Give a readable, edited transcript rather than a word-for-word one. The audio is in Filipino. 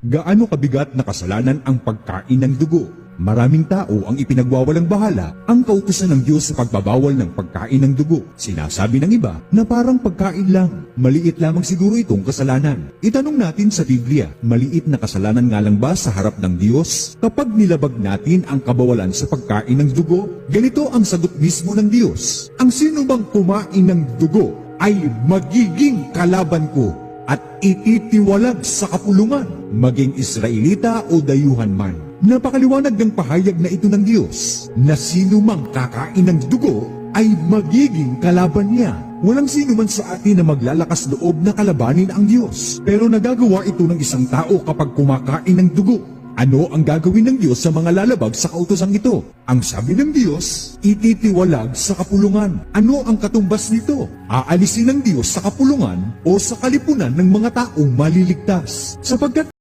Gaano kabigat na kasalanan ang pagkain ng dugo? Maraming tao ang ipinagwawalang bahala ang kautusan ng Diyos sa pagbabawal ng pagkain ng dugo. Sinasabi ng iba na parang pagkain lang. Maliit lamang siguro itong kasalanan. Itanong natin sa Biblia, maliit na kasalanan nga lang ba sa harap ng Diyos kapag nilabag natin ang kabawalan sa pagkain ng dugo? Ganito ang sagot mismo ng Diyos. Ang sino bang kumain ng dugo ay magiging kalaban ko at ititiwalag sa kapulungan, maging Israelita o dayuhan man. Napakaliwanag ng pahayag na ito ng Diyos, na sino mang kakain ng dugo ay magiging kalaban niya. Walang sino man sa atin na maglalakas loob na kalabanin ang Diyos. Pero nagagawa ito ng isang tao kapag kumakain ng dugo. Ano ang gagawin ng Diyos sa mga lalabag sa kautosang ito? Ang sabi ng Diyos, ititiwalag sa kapulungan. Ano ang katumbas nito? Aalisin ng Diyos sa kapulungan o sa kalipunan ng mga taong maliligtas. Sapagkat